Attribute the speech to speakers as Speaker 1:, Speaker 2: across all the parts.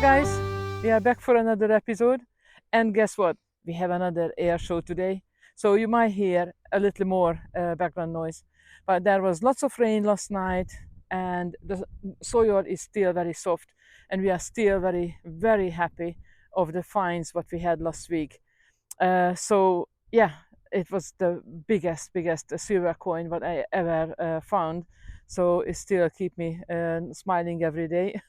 Speaker 1: guys, we are back for another episode, and guess what? We have another air show today, so you might hear a little more background noise. But there was lots of rain last night, and the soil is still very soft, and we are still very happy of the finds what we had last week. So yeah, it was the biggest silver coin what I ever found. So it still keep me smiling every day.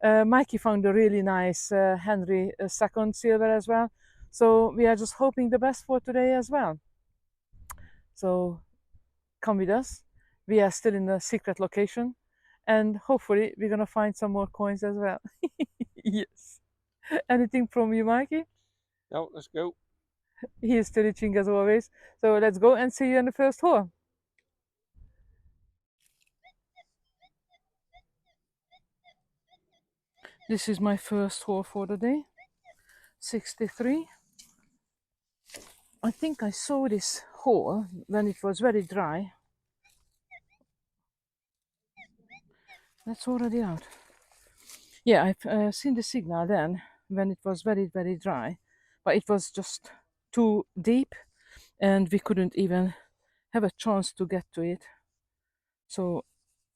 Speaker 1: Mikey found a really nice Henry II silver as well. So we are just hoping the best for today as well. So come with us. We are still in the secret location, and hopefully we're gonna find some more coins as well. Yes. Anything from you, Mikey?
Speaker 2: No, let's go.
Speaker 1: He is still reaching as always. So let's go and see you in the first hole. This is my first hole for the day. 63. I think I saw this hole when it was very dry. That's already out. Yeah, I've seen the signal then when it was very dry, but it was just too deep and we couldn't even have a chance to get to it. So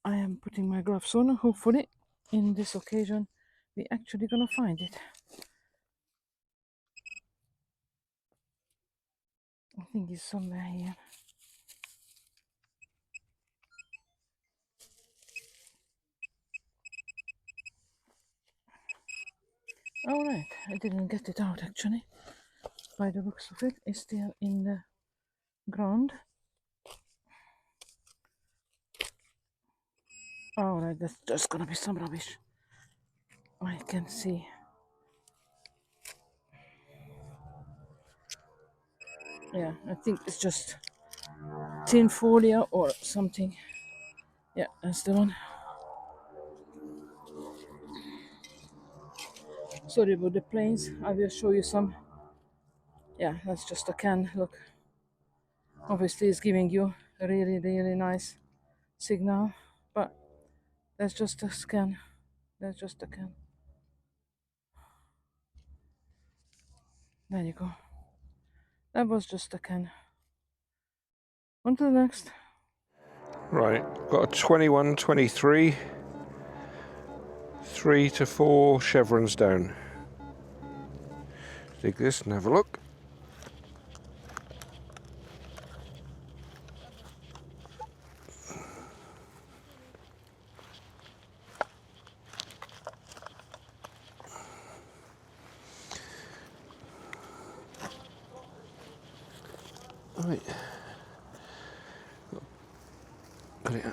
Speaker 1: I am putting my gloves on. Hopefully in this occasion we're actually gonna find it. I think it's somewhere here. All right, I didn't get it out actually. By the looks of it, it's still in the ground. All right, that's just gonna be some rubbish. I can see. Yeah, I think it's just tin foil or something. Yeah, that's the one. Sorry about the planes. I will show you some. Yeah, that's just a can. Look, obviously it's giving you a really nice signal, but that's just a scan. That's just a can. There you go. That was just a can. On to the next.
Speaker 2: Right, got a 21, 23, 3 to 4 chevrons down. Dig this and have a look. Right. Got it.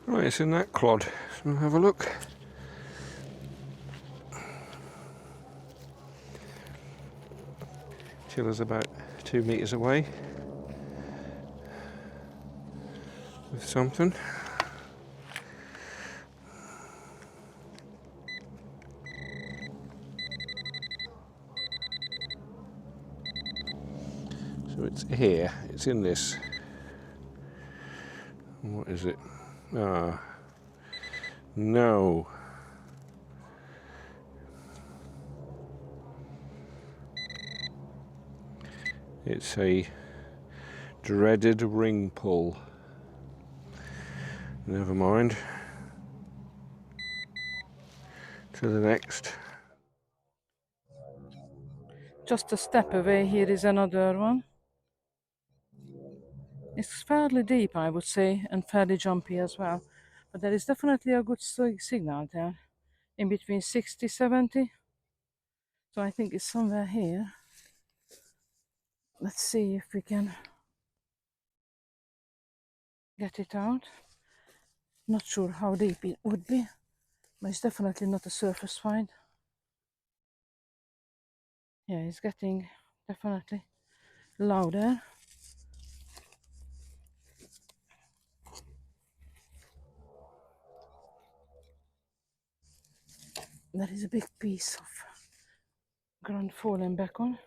Speaker 2: Right, it's in that clod. So have a look. Chilla's about 2 meters away with something. So it's here, it's in this. What is it? Ah, no. It's a dreaded ring pull. Never mind. To the next.
Speaker 1: Just a step away, here is another one. It's fairly deep, I would say, and fairly jumpy as well. But there is definitely a good signal there, in between 60, 70. So I think it's somewhere here. Let's see if we can get it out. Not sure how deep it would be, but it's definitely not a surface find. Yeah, it's getting definitely louder. There is a big piece of ground falling back on.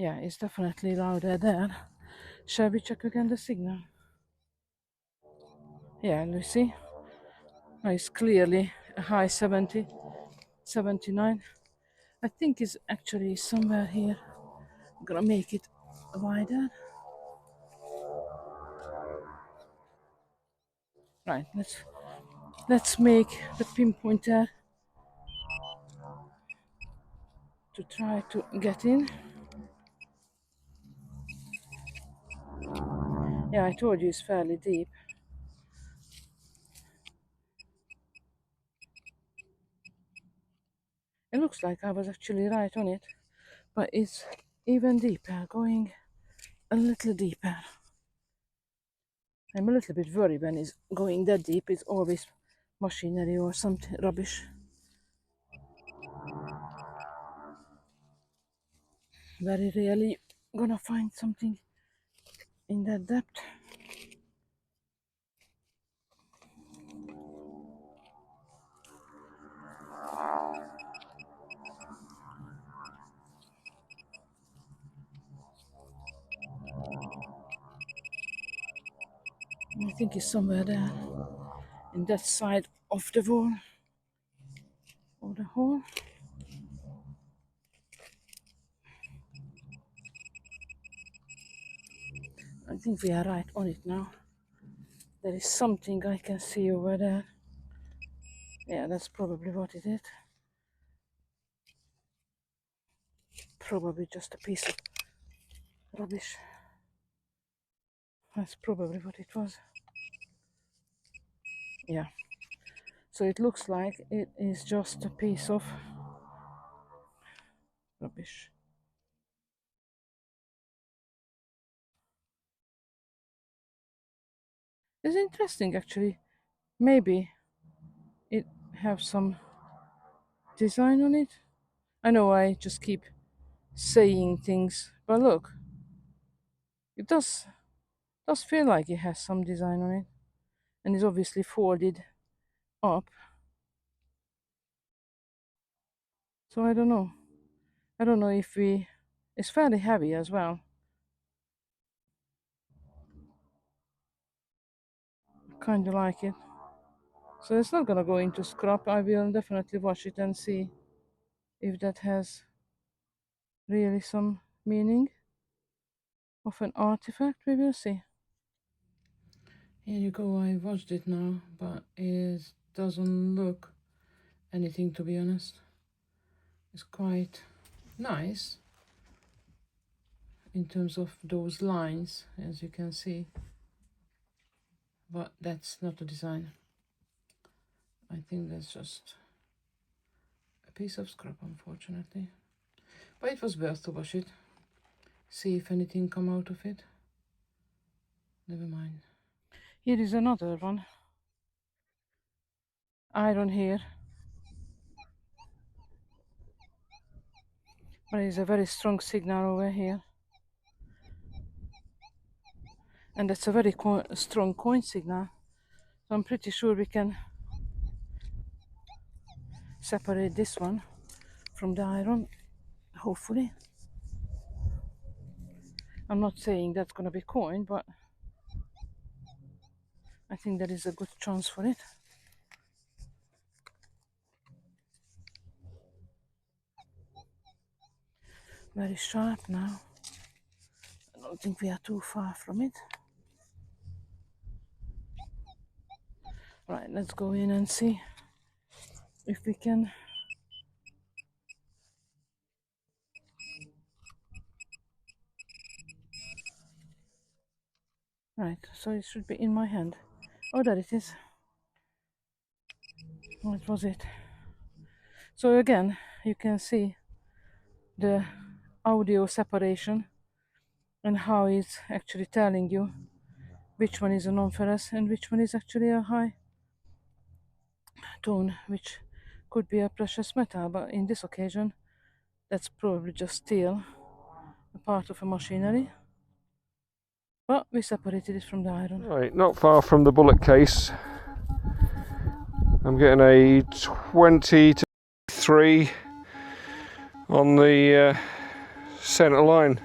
Speaker 1: Yeah, it's definitely louder there. Shall we check again the signal? Yeah, you see? Oh, it's clearly a high 70, 79. I think it's actually somewhere here. I'm gonna make it wider. Right, let's make the pinpointer to try to get in. Yeah, I told you it's fairly deep. It looks like I was actually right on it, but it's even deeper, going a little deeper. I'm a little bit worried when it's going that deep. It's always machinery or something rubbish. Very rarely gonna find something in that depth. I think it's somewhere there, in that side of the wall or the hole. I think we are right on it now. There is something I can see over there. Yeah, that's probably what it is. Probably just a piece of rubbish. That's probably what it was. Yeah. So it looks like it is just a piece of rubbish. It's interesting actually. Maybe it have some design on it. I know I just keep saying things, but look, it does feel like it has some design on it, and it's obviously folded up. So I don't know. I don't know if we. It's fairly heavy as well. Kind of like it. So it's not gonna go into scrap. I will definitely wash it and see if that has really some meaning of an artifact. We will see. Here you go. I washed it now, but it doesn't look anything, to be honest. It's quite nice in terms of those lines, as you can see, but that's not the design. I think that's just a piece of scrap, unfortunately, but it was worth to wash it, see if anything come out of it. Never mind. Here is another one. Iron here, but it's a very strong signal over here, and that's a very strong coin signal. So I'm pretty sure we can separate this one from the iron, hopefully. I'm not saying that's gonna be coin, but I think there is a good chance for it. Very sharp now. I don't think we are too far from it. Right, let's go in and see if we can. Right, so it should be in my hand. Oh, there it is. What was it? So again, you can see the audio separation and how it's actually telling you which one is a non-ferrous and which one is actually a high tone, which could be a precious metal, but in this occasion that's probably just steel, a part of a machinery, but we separated it from the iron.
Speaker 2: Right, not far from the bullet case. I'm getting a 20 to 3 on the centre line.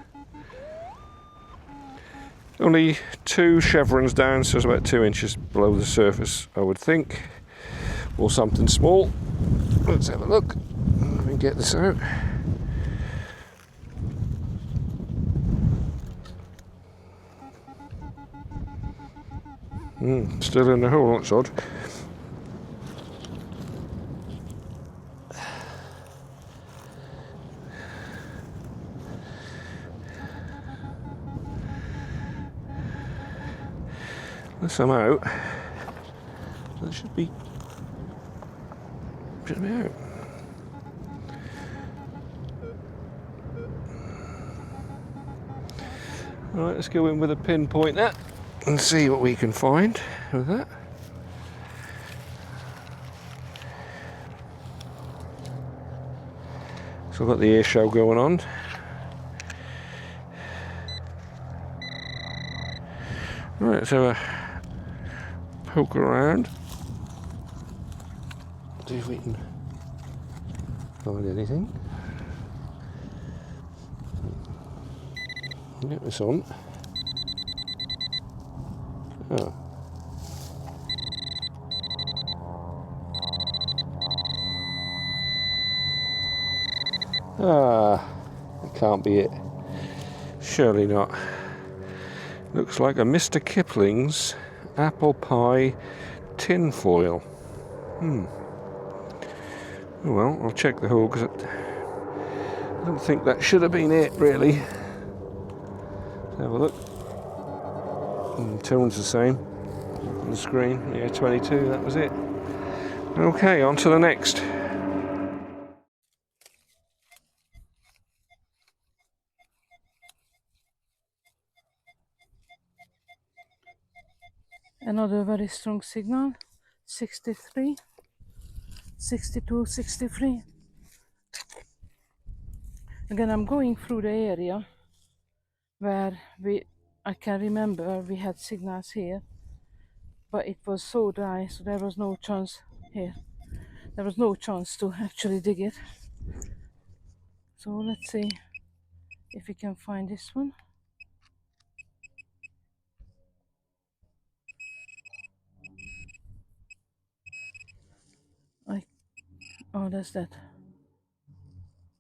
Speaker 2: Only 2 chevrons down, so it's about 2 inches below the surface, I would think, or something small. Let's have a look. Let me get this out. Still in the hole, that's odd. Unless I'm out, that should be out. Alright, let's go in with a pinpointer and see what we can find with that. So I've got the air show going on. Right, let's have a poke around. See if we can find anything. Get this on. Oh. Ah, that can't be it. Surely not. Looks like a Mr. Kipling's apple pie tin foil. Oh well, I'll check the hole because I don't think that should have been it, really. Let's have a look. Tone's the same on the screen. Yeah, 22, that was it. Okay, on to the next.
Speaker 1: Another very strong signal. 63, 62, 63. Again, I'm going through the area where I can remember we had signals here, but it was so dry, so there was no chance here. There was no chance to actually dig it. So let's see if we can find this one. Oh, that's that.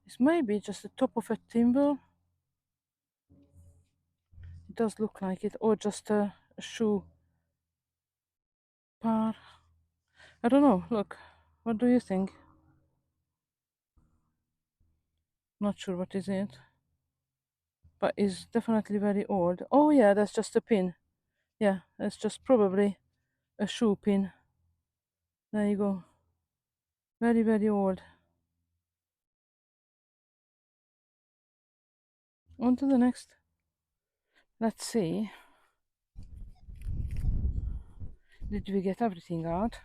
Speaker 1: This may be just the top of a timber. It does look like it, or just a shoe bar. I don't know. Look, what do you think? Not sure what is it, but it's definitely very old. Oh yeah, that's just a pin. Yeah, that's just probably a shoe pin. There you go. Very, very old. On to the next. Let's see. Did we get everything out?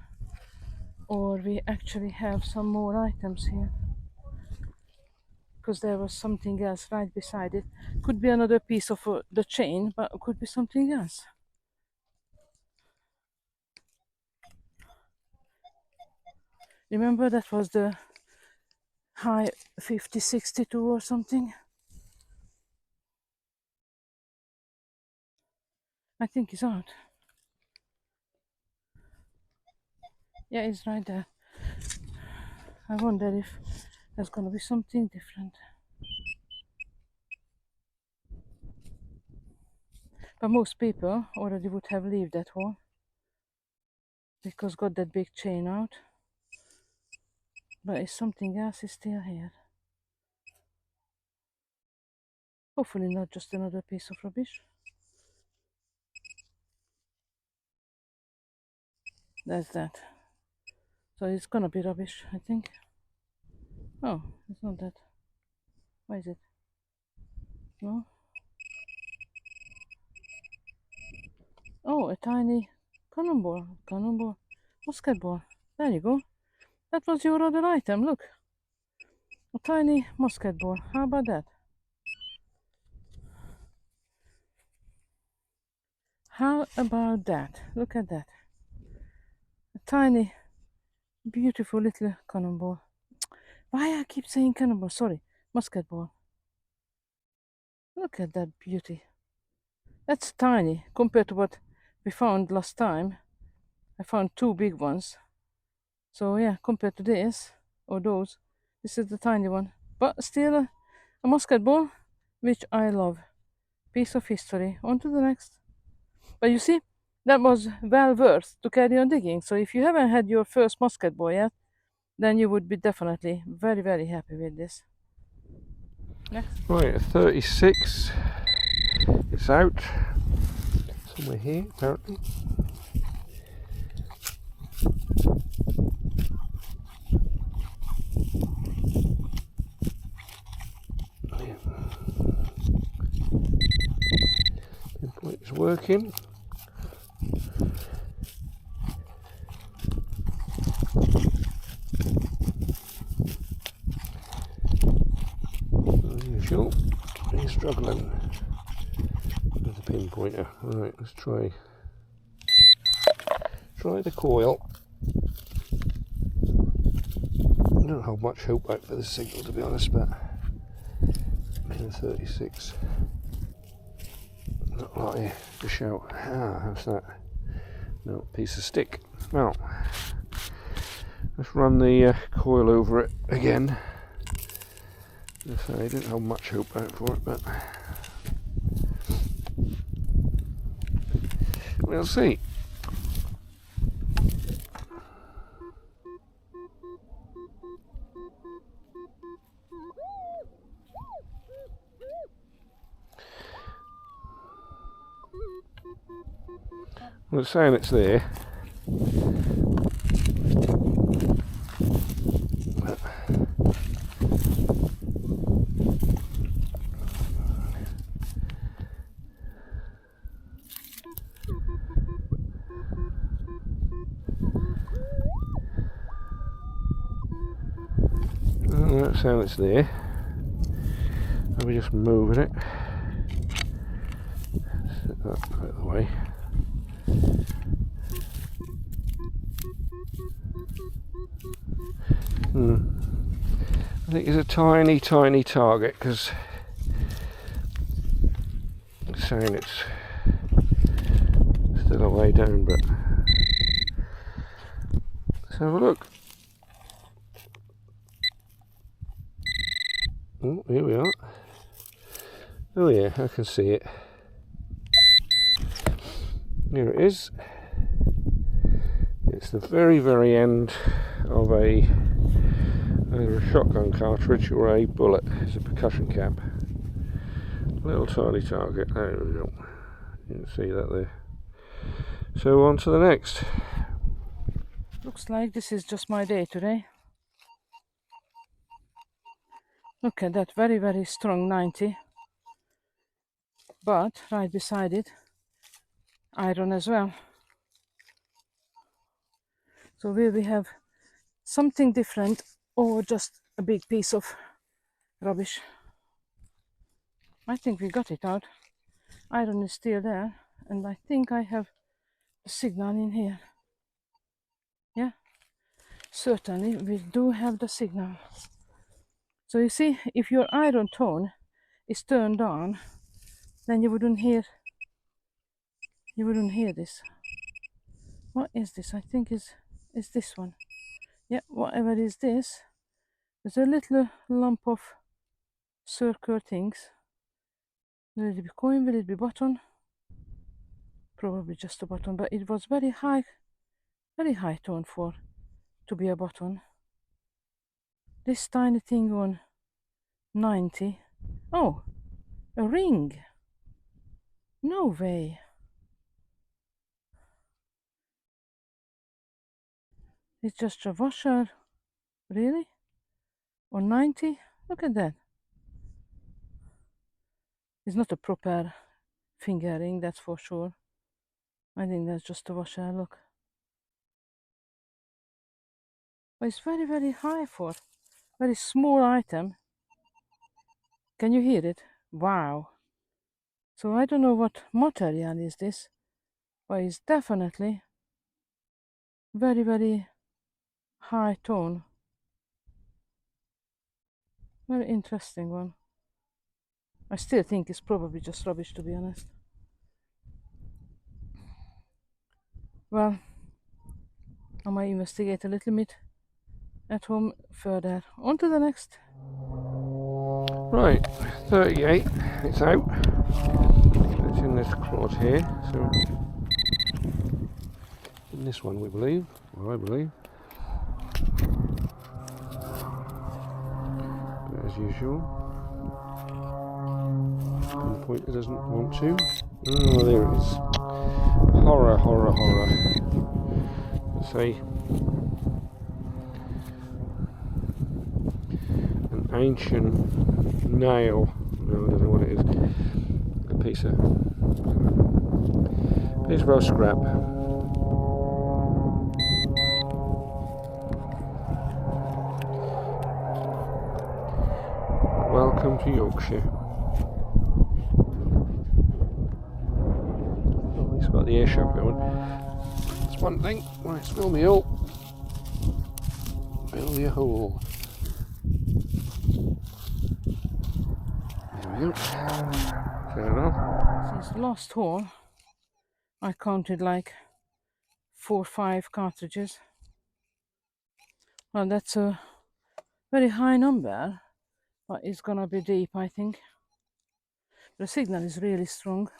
Speaker 1: Or we actually have some more items here? Because there was something else right beside it. Could be another piece of the chain, but it could be something else. Remember that was the high 5062 or something? I think it's out. Yeah, it's right there. I wonder if there's gonna be something different. But most people already would have left that hole because got that big chain out. But if something else is still here. Hopefully not just another piece of rubbish. That's that. So it's gonna be rubbish, I think. Oh, it's not that. Why is it? No? Oh, a tiny cannonball, musket ball. There you go. That was your other item, look. A tiny musket ball. How about that? How about that? Look at that. A tiny, beautiful little cannonball. Why I keep saying cannonball? Sorry, musket ball. Look at that beauty. That's tiny compared to what we found last time. I found two big ones. So yeah, compared to this, or those, this is the tiny one. But still a musket ball, which I love. Piece of history. On to the next. But you see, that was well worth to carry on digging. So if you haven't had your first musket ball yet, then you would be definitely very, very happy with this. Next.
Speaker 2: Right, a 36. It's out. Somewhere here, apparently. Pinpoint is working. As usual, he's struggling with the pinpointer. Right, let's try the coil. I don't have much hope out for this signal, to be honest, but 36. Not like to shout. How's that? No, piece of stick. Well, let's run the coil over it again. I didn't have much hope out for it, but we'll see. Well, it's saying it's there. That's how it's there. And we're just moving it. Set that out of the way. I think it's a tiny, tiny target because it's saying it's still a way down, but let's have a look. Oh, here we are. Oh yeah, I can see it. Here it is. It's the very, very end of either a shotgun cartridge or a bullet. It's a percussion cap. Little tiny target. There we go. You can see that there. So on to the next.
Speaker 1: Looks like this is just my day today. Look at that very, very strong 90. But right beside it, iron as well. So will we have something different or just a big piece of rubbish? I think we got it out. Iron is still there, and I think I have the signal in here. Yeah, certainly we do have the signal. So you see, if your iron tone is turned on, then you wouldn't hear this. What is this? I think is this one. Yeah, whatever is this, there's a little lump of circle things. Will it be coin? Will it be button? Probably just a button, but it was very high tone for to be a button. This tiny thing on 90. Oh, a ring. No way. It's just a washer. Really? On 90? Look at that. It's not a proper finger ring, that's for sure. I think that's just a washer, look. But it's very, very high for very small item. Can you hear it? Wow. So I don't know what material is this, but it's definitely very, very high tone. Very interesting one. I still think it's probably just rubbish, to be honest. Well, I might investigate a little bit at home further. On to the next.
Speaker 2: Right, 38, it's out. It's in this clod here, so in this one we believe, or I believe. But as usual, pinpointer doesn't want to. Oh, there it is. Horror, horror, horror. Let's say an ancient nail. No, I don't know what it is. A piece of rough scrap. Welcome to Yorkshire. Oh, he's got the air shop going. That's one thing. Right, spill me hole. Fill your hole. There we go. Fair enough.
Speaker 1: Since the last haul, I counted like 4 or 5 cartridges. Well, that's a very high number, but it's gonna be deep, I think. The signal is really strong.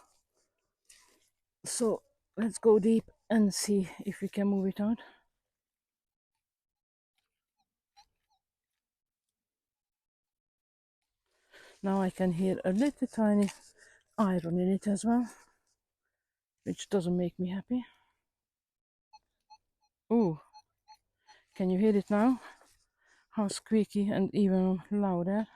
Speaker 1: So let's go deep and see if we can move it out. Now I can hear a little tiny iron in it as well, which doesn't make me happy. Ooh, can you hear it now? How squeaky and even louder.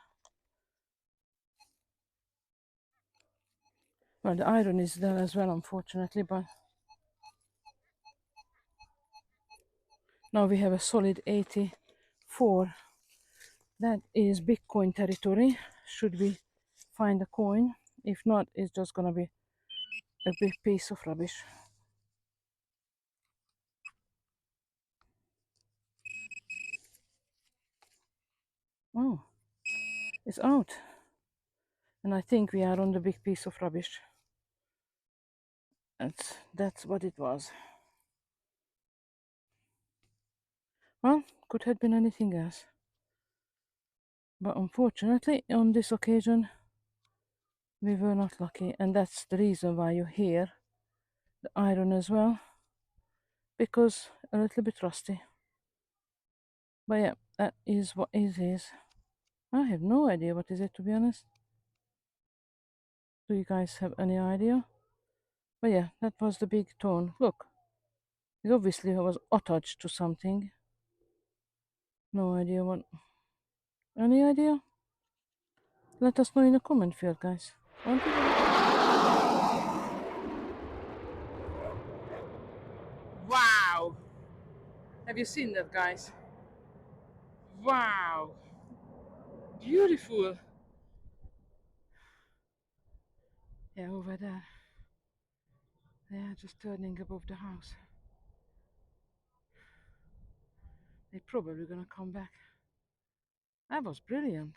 Speaker 1: Well, the iron is there as well, unfortunately, but now we have a solid 84. That is Bitcoin territory. Should we find a coin? If not, it's just gonna be a big piece of rubbish. Oh, it's out. And I think we are on the big piece of rubbish. That's what it was. Well, could have been anything else. But unfortunately, on this occasion, we were not lucky. And that's the reason why you hear the iron as well. Because a little bit rusty. But yeah, that is what it is. I have no idea what is it, to be honest. Do you guys have any idea? But yeah, that was the big tone. Look, it obviously was attached to something. No idea what. Any idea? Let us know in the comment field, guys. Wow! Have you seen that, guys? Wow! Beautiful! Yeah, over there. They are just turning above the house. They're probably gonna come back. That was brilliant.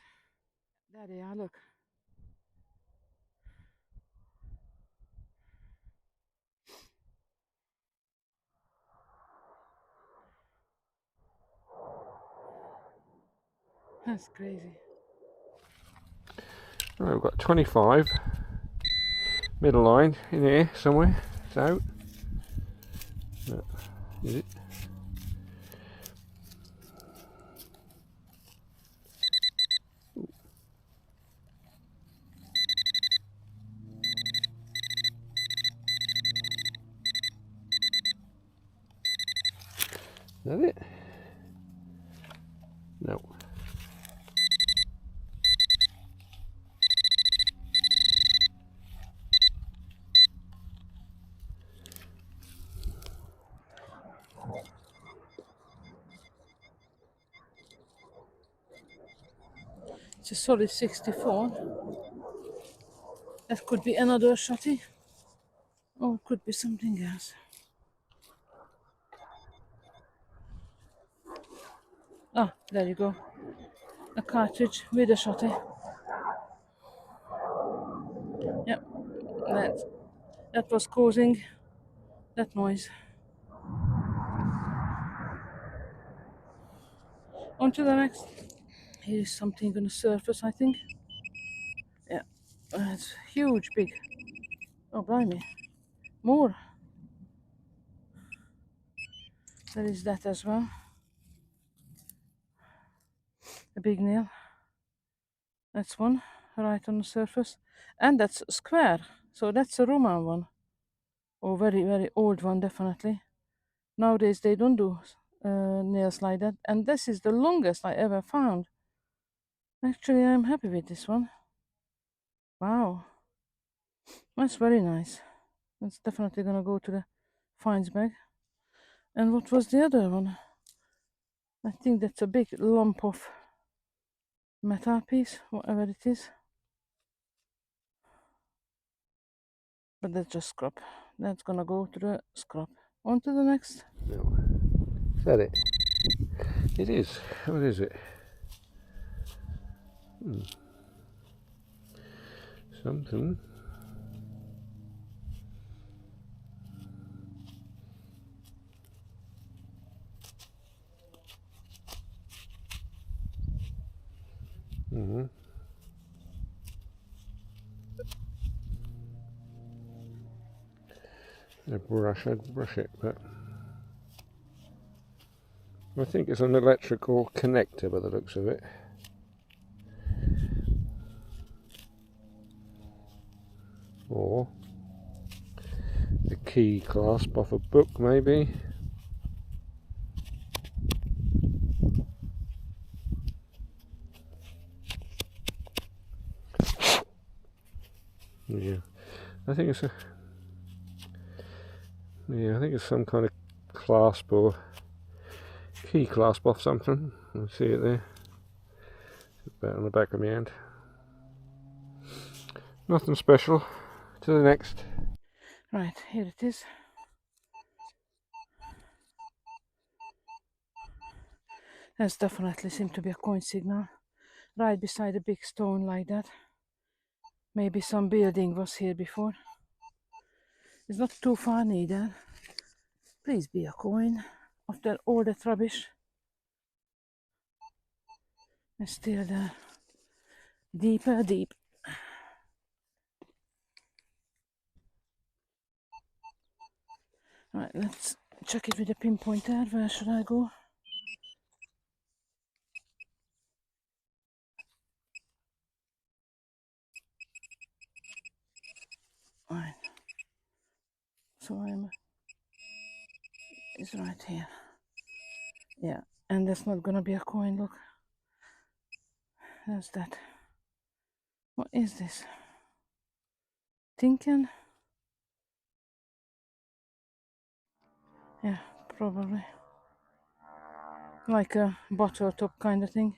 Speaker 1: There they are, look. That's crazy.
Speaker 2: Right, we've got 25. Middle line in here somewhere. It's out. No, is it? Is that it? No.
Speaker 1: It's a solid 64. That could be another shotty. Or it could be something else. Ah, there you go. A cartridge with a shotty. Yep, that was causing that noise. On to the next. Here is something on the surface, I think. Yeah, it's huge, big. Oh, blimey. More. There is that as well. A big nail. That's one right on the surface. And that's square. So that's a Roman one. Or very, very old one, definitely. Nowadays they don't do nails like that. And this is the longest I ever found. Actually, I'm happy with this one. Wow. That's very nice. That's definitely gonna go to the finds bag. And what was the other one? I think that's a big lump of metal piece, whatever it is. But that's just scrap. That's gonna go to the scrap. On to the next.
Speaker 2: No. Is that it? It is. What is it? Something. Mm-hmm. I'd brush it, but I think it's an electrical connector by the looks of it. Or the key clasp off a book, maybe. Yeah, I think it's some kind of clasp or key clasp off something. You see it there. It's about on the back of my hand. Nothing special. To the next.
Speaker 1: Right, here it is. That's definitely seemed to be a coin signal. Right beside a big stone like that. Maybe some building was here before. It's not too far neither. Please be a coin. After all that rubbish. It's still there. Deeper, deep. Right, let's check it with a pinpointer. Where should I go? Right. So it's right here. Yeah, and that's not gonna be a coin, look. There's that. What is this? Tinken? Yeah, probably. Like a bottle top kind of thing.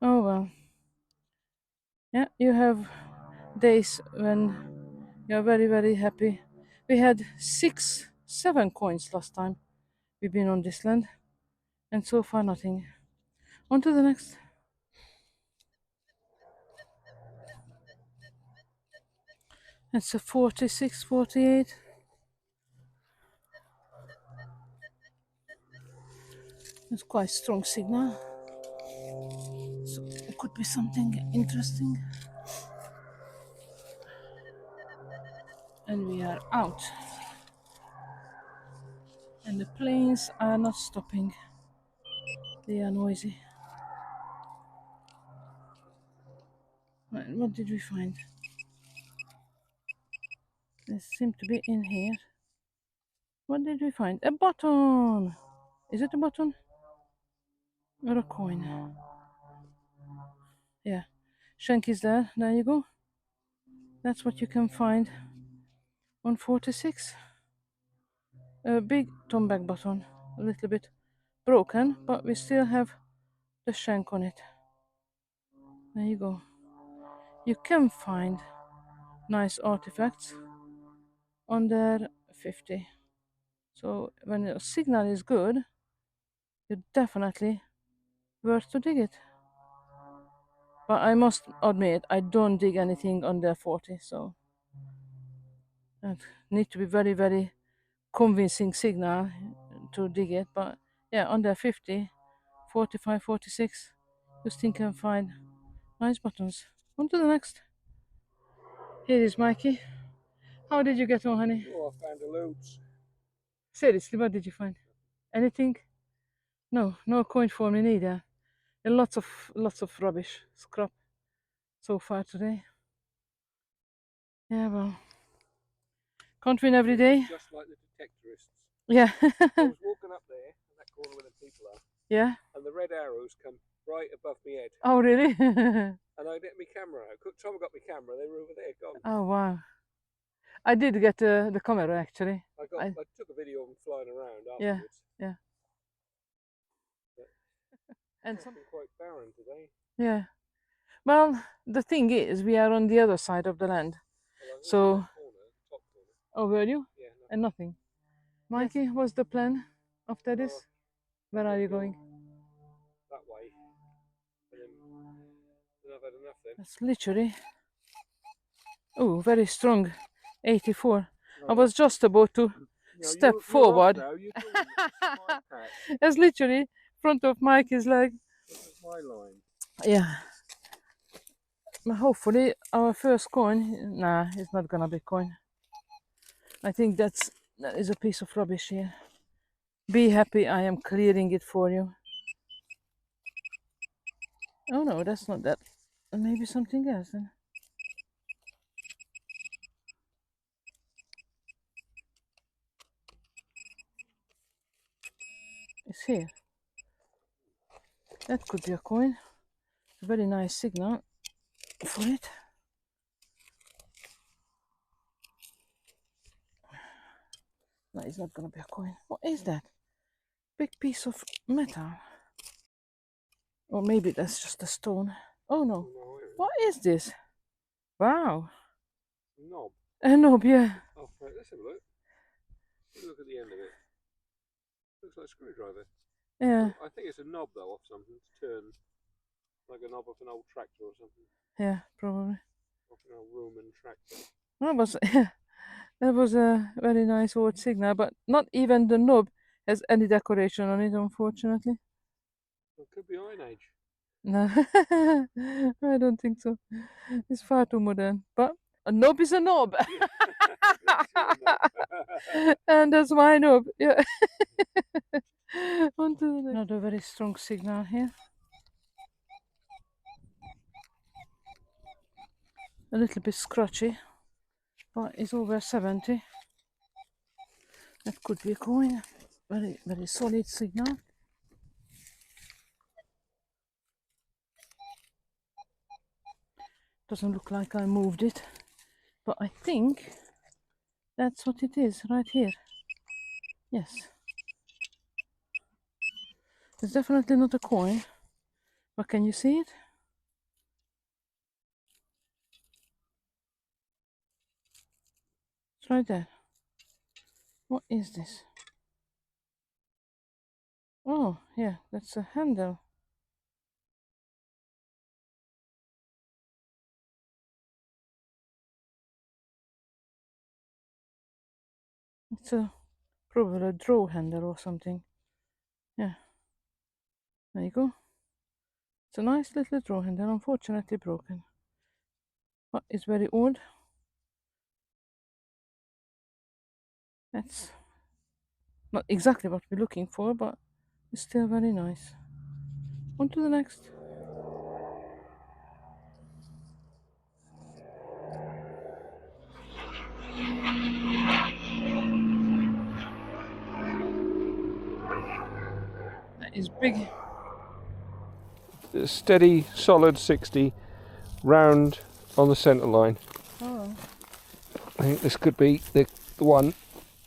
Speaker 1: Oh well. Yeah, you have days when you're very, very happy. We had 7 coins last time we've been on this land, and so far nothing. On to the next. It's a 46, 48. It's quite strong signal. So it could be something interesting. And we are out. And the planes are not stopping. They are noisy. Right, what did we find? They seem to be in here. What did we find? A button! Is it a button? Or a coin? Yeah. Shank is there. There you go. That's what you can find on 46. A big tomback button. A little bit broken, but we still have the shank on it. There you go. You can find nice artifacts under 50. So when the signal is good, you definitely worth to dig it. But I must admit, I don't dig anything under 40, so it need to be very, very convincing signal to dig it. But yeah, under 50, 45, 46. Just think and find nice buttons. On to the next. Here is Mikey. How did you get on, honey?
Speaker 2: Oh, I found a loads.
Speaker 1: Seriously, what did you find? Anything? No, no coin for me neither. And lots of rubbish, scrap so far today. Yeah, well, can't win every day.
Speaker 2: Just like the detectorists.
Speaker 1: Yeah.
Speaker 2: I was walking up there, in that corner where the people are,
Speaker 1: Yeah.
Speaker 2: and the red arrows come right above my head.
Speaker 1: Oh, really?
Speaker 2: And I let my camera out. Time I got my camera, they were over there, gone.
Speaker 1: Oh, wow. I did get the camera actually.
Speaker 2: I took a video of them flying around
Speaker 1: Yeah,
Speaker 2: afterwards.
Speaker 1: yeah.
Speaker 2: But
Speaker 1: And
Speaker 2: it's been quite barren today.
Speaker 1: yeah. Well, the thing is, we are on the other side of the land.
Speaker 2: Well,
Speaker 1: So,
Speaker 2: top corner.
Speaker 1: oh, were you?
Speaker 2: Yeah. No.
Speaker 1: And nothing. Mikey, what's the plan after this? Where are you going?
Speaker 2: That way. And then I've had enough then.
Speaker 1: That's literally. Oh, very strong. 84. I was just about to step forward. That's literally front of Mike is like.
Speaker 2: This is my line.
Speaker 1: Yeah. Hopefully our first coin. Nah, it's not gonna be coin. I think that is a piece of rubbish here. Be happy, I am clearing it for you. Oh no, that's not that. Maybe something else then. It's here. That could be a coin. It's a very nice signal for it. No, it's not gonna be a coin. What is that? Big piece of metal. Or maybe that's just a stone. Oh no. What is this? Wow.
Speaker 2: Knob.
Speaker 1: A knob, yeah.
Speaker 2: Oh, right, let's have a look. Look at the end of it. Looks like a screwdriver.
Speaker 1: Yeah.
Speaker 2: I think it's a knob though, of something to turn, like a knob of an old tractor or something.
Speaker 1: Yeah, probably.
Speaker 2: Of an old Roman tractor.
Speaker 1: That was a very nice old signal, but not even the knob has any decoration on it, unfortunately.
Speaker 2: It could be Iron Age.
Speaker 1: No, I don't think so. It's far too modern. But a knob is a knob. And that's my knob. Yeah. Another very strong signal here. A little bit scratchy, but it's over 70. That could be a coin. Very, very solid signal. Doesn't look like I moved it, but I think that's what it is right here. Yes. It's definitely not a coin, but can you see it? It's right there. What is this? Oh, yeah, that's a handle. It's probably a draw handle or something. Yeah. There you go. It's a nice little draw handle, unfortunately broken. But it's very old. That's not exactly what we're looking for, but it's still very nice. On to the next. That is big.
Speaker 2: Steady, solid 60, round on the centre line.
Speaker 1: Oh.
Speaker 2: I think this could be the one.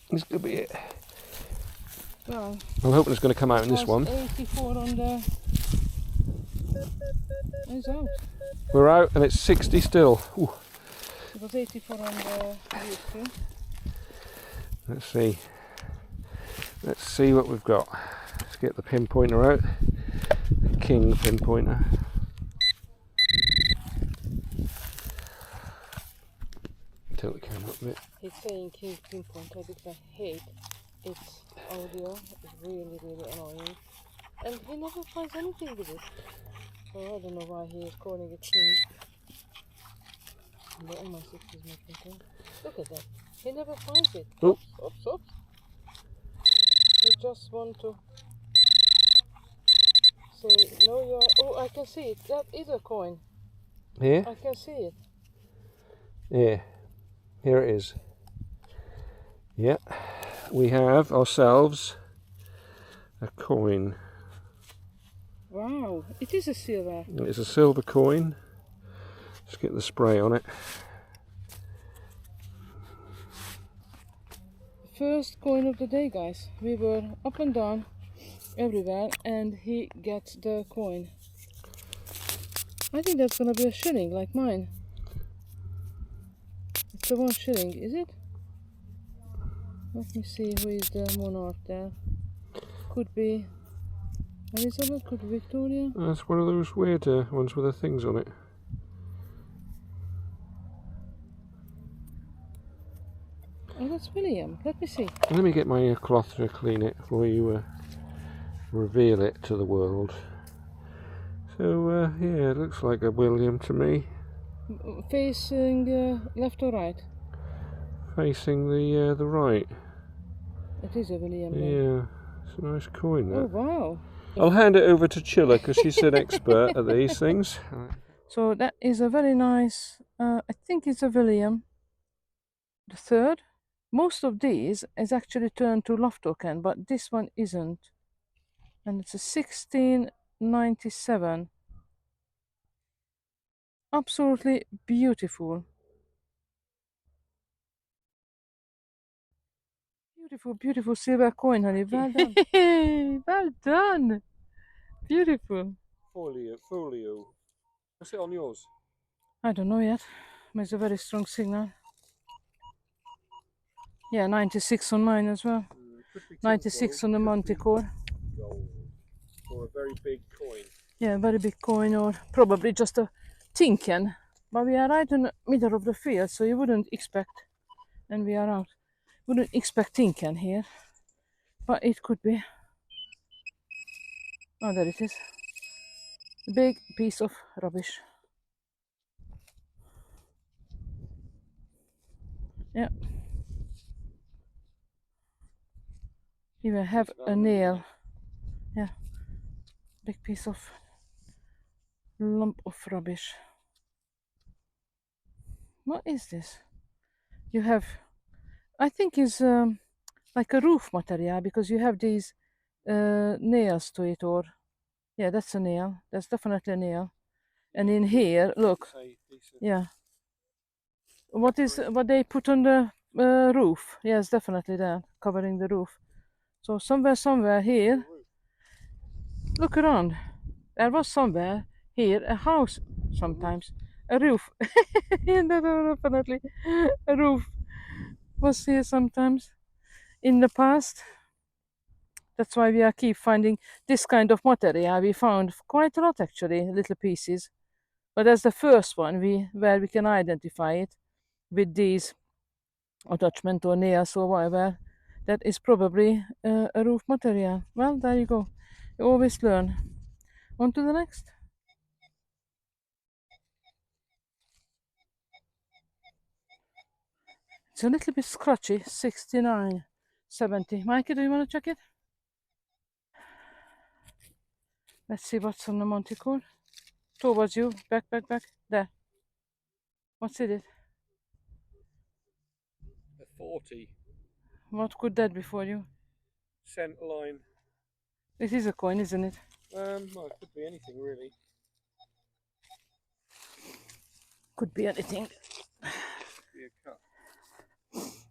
Speaker 2: This could be it.
Speaker 1: Well,
Speaker 2: I'm hoping it's going to come out in this one.
Speaker 1: 84 on the. It's out.
Speaker 2: We're out and it's 60 still. Ooh.
Speaker 1: It was 84 on the YouTube.
Speaker 2: Let's see. Let's see what we've got. Let's get the pinpointer out. The king pinpointer. Tilt the camera up a bit.
Speaker 1: He's saying king pinpointer because I hate its audio. It's really, really annoying. And he never finds anything with it. So I don't know why he is calling it king. The MI6 is making thing. Look at that. He never finds it.
Speaker 2: Oh.
Speaker 1: Oops, oops, oops. He just want to say, no, you are. Oh, I can see it. That is a coin.
Speaker 2: Here?
Speaker 1: I can see it.
Speaker 2: Yeah. Here it is. Yeah. We have ourselves a coin.
Speaker 1: Wow, it is a silver.
Speaker 2: It's a silver coin. Let's get the spray on it.
Speaker 1: First coin of the day, guys. We were up and down everywhere, and he gets the coin. I think that's gonna be a shilling, like mine. It's the 1 shilling, is it? Let me see who is the monarch there. Could be Elizabeth, could be Victoria.
Speaker 2: That's one of those weird ones with the things on it.
Speaker 1: Oh, that's William. Let me see.
Speaker 2: Let me get my cloth to clean it before you reveal it to the world. So yeah, it looks like a William to me.
Speaker 1: Facing left or right?
Speaker 2: Facing the right.
Speaker 1: It is a William then.
Speaker 2: Yeah, it's a nice coin, that.
Speaker 1: Oh, wow.
Speaker 2: I'll hand it over to Csilla because she's an expert at these things.
Speaker 1: So that is a very nice, I think it's a William the third. Most of these is actually turned to love token, but this one isn't. And it's a 1697. Absolutely beautiful. Beautiful, beautiful silver coin, honey. Well done. Well done. Beautiful.
Speaker 2: Folio. What's it on yours?
Speaker 1: I don't know yet. It's a very strong signal. Yeah, 96 on mine as well. 96 on the Manticore.
Speaker 2: Gold. Or a very big coin.
Speaker 1: Yeah, very big coin, or probably just a tinken. But we are right in the middle of the field, so you wouldn't expect, and we are out, wouldn't expect tinken here. But it could be. Oh, there it is. A big piece of rubbish. Yeah. Even have a nail. Yeah. Big piece of lump of rubbish. What is this? You have, I think it's like a roof material, because you have these nails to it, or yeah, that's a nail. That's definitely a nail. And in here, look, yeah. What is what they put on the roof? Yes, definitely that, covering the roof. So somewhere here, look around. There was somewhere here a house, sometimes a roof. And definitely a roof was here sometimes in the past. That's why we are keep finding this kind of material. We found quite a lot, actually, little pieces. But that's the first one where we can identify it with these attachment or nails or whatever. That is probably a roof material. Well, there you go. You always learn. On to the next. It's a little bit scratchy. 69, 70. Mikey, do you want to check it? Let's see what's on the Manticore. Towards you. Back. There. What's it?
Speaker 2: A 40.
Speaker 1: What could that be for you?
Speaker 2: Cent line.
Speaker 1: It is a coin, isn't it?
Speaker 2: Well, it could be anything really.
Speaker 1: Could be anything.
Speaker 2: Be a cut.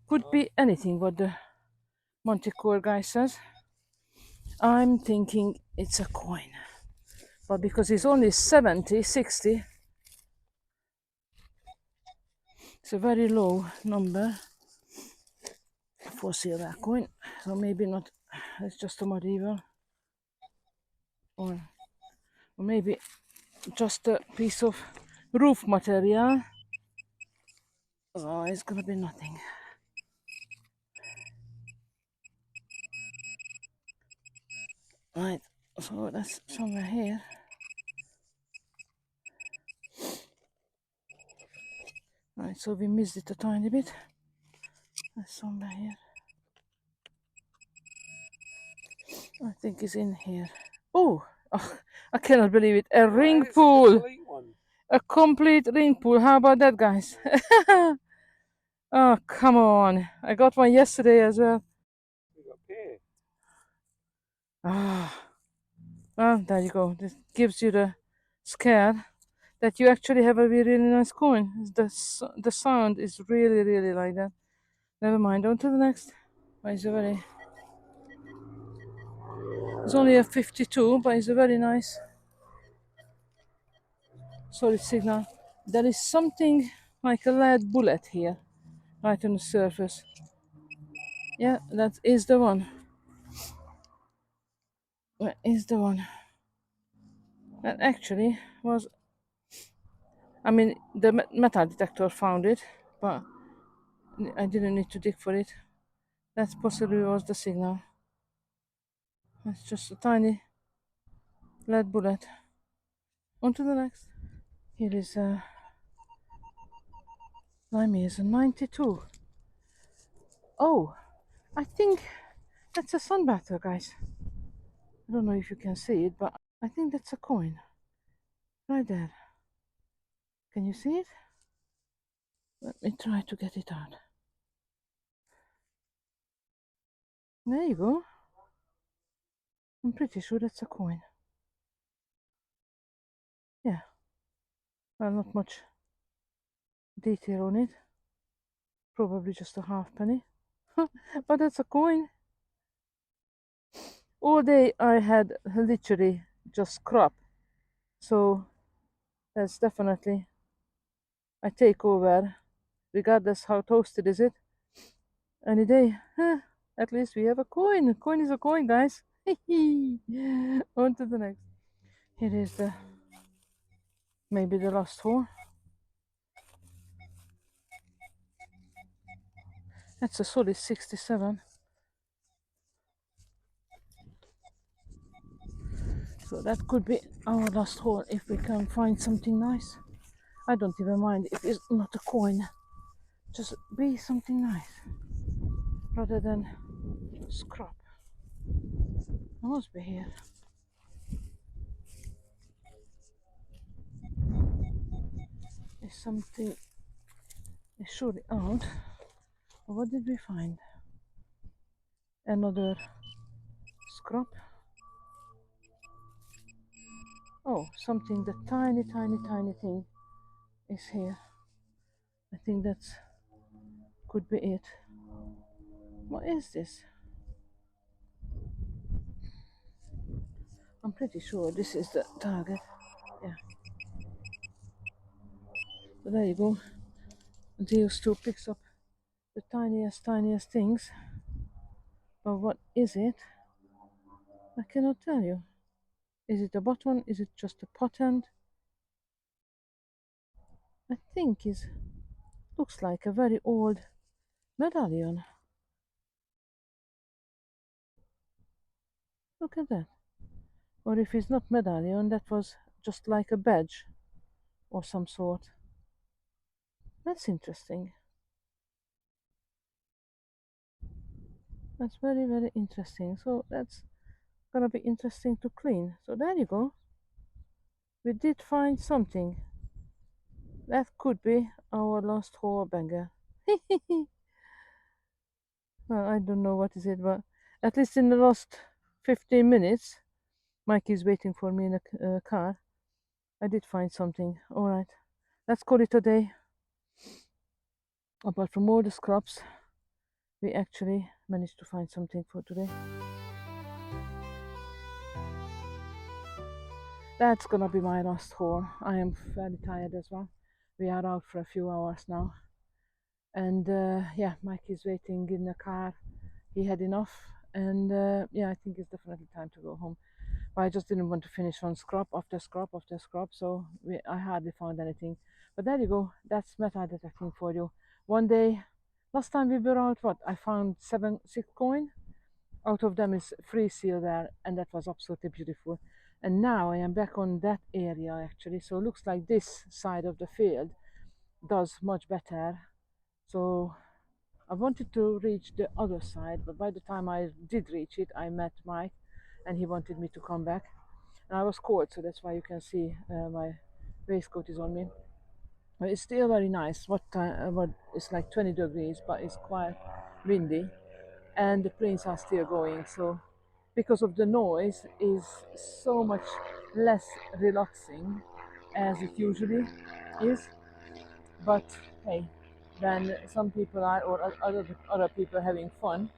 Speaker 1: Could be anything, what the Manticore guy says. I'm thinking it's a coin. But because it's only 70, 60, it's a very low number for silver coin. So maybe not, it's just a medieval. Or maybe just a piece of roof material. Oh, it's gonna be nothing. Right, So that's somewhere here. Right, so we missed it a tiny bit. That's somewhere here. I think it's in here. Oh, I cannot believe it. A ring pool. A complete ring pool. How about that, guys? Oh, come on. I got one yesterday as well. Ah, well, there you go. This gives you the scare that you actually have a really nice coin. The sound is really, really like that. Never mind. On to the next. It's a very. It's only a 52, but it's a very nice solid signal. There is something like a lead bullet here, right on the surface. Yeah, that is the one. That is the one. That actually was. I mean, the metal detector found it, but I didn't need to dig for it. That possibly was the signal. It's just a tiny lead bullet. On to the next. Here is a Limey is a 92. Oh, I think that's a sunbather, guys. I don't know if you can see it, but I think that's a coin. Right there. Can you see it? Let me try to get it out. There you go. I'm pretty sure that's a coin. Yeah. Well, not much detail on it. Probably just a halfpenny. But that's a coin. All day I had literally just crap. So that's definitely a takeover, regardless how toasted is it. Any day. At least we have a coin. A coin is a coin, guys. On to the next. Here is the maybe the last hole. That's a solid 67. So that could be our last hole if we can find something nice. I don't even mind if it's not a coin. Just be something nice rather than scrap. I must be here. Is something is surely out. What did we find? Another scrap. Oh, something, the tiny, tiny, tiny thing is here. I think that's could be it. What is this? I'm pretty sure this is the target. Yeah. So there you go. Deus still picks up the tiniest, tiniest things. But what is it? I cannot tell you. Is it a button? Is it just a pattern? I think it looks like a very old medallion. Look at that. Or if it's not medallion, that was just like a badge or some sort. That's interesting. That's very, very interesting. So that's gonna be interesting to clean. So there you go. We did find something. That could be our last whole banger. Well, I don't know what is it, but at least in the last 15 minutes, Mike is waiting for me in the car. I did find something. All right, let's call it a day. Apart from all the scraps, we actually managed to find something for today. That's gonna be my last haul. I am fairly tired as well. We are out for a few hours now, and yeah, Mike is waiting in the car. He had enough, and yeah, I think it's definitely time to go home. But I just didn't want to finish on scrap after scrap after scrap, so I hardly found anything. But there you go. That's metal detecting for you. One day, last time we were out, what I found 6 coin out of them is 3 silver, and that was absolutely beautiful. And now I am back on that area actually, so it looks like this side of the field does much better. So I wanted to reach the other side, but by the time I did reach it, I met Mike, and he wanted me to come back. And I was cold, so that's why you can see my waistcoat is on me. But it's still very nice. What it's like 20 degrees, but it's quite windy, and the planes are still going. So because of the noise, is so much less relaxing as it usually is. But hey, when some people are, or other people having fun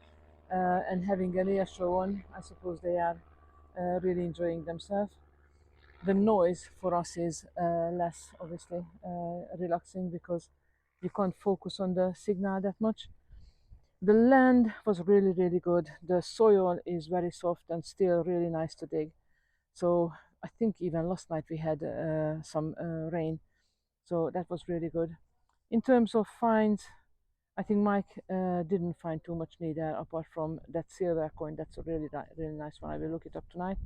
Speaker 1: and having an air show on, I suppose they are really enjoying themselves. The noise for us is less obviously relaxing because you can't focus on the signal that much. The land was really, really good. The soil is very soft and still really nice to dig. So I think even last night we had some rain, so that was really good. In terms of finds, I think Mike didn't find too much neither, apart from that silver coin. That's a really, really nice one. I will look it up tonight.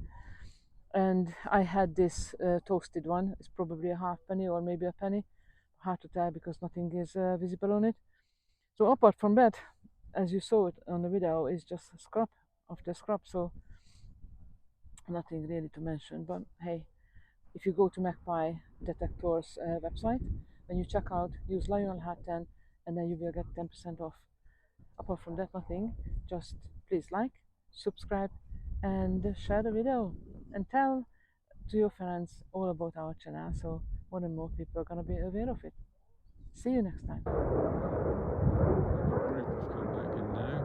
Speaker 1: And I had this toasted one. It's probably a half penny or maybe a penny. Hard to tell because nothing is visible on it. So apart from that, as you saw it on the video, is just a scrap of the scrap. So nothing really to mention. But hey, if you go to Magpie Detector's website, when you check out, use Lionheart 10, and then you will get 10% off. Apart from that, nothing. Just please like, subscribe, and share the video, and tell to your friends all about our channel, so more and more people are gonna be aware of it. See you next time.
Speaker 2: The group have come back in now.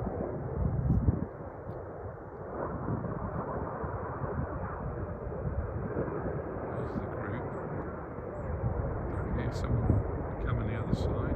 Speaker 2: There's the group. I can hear someone coming the other side.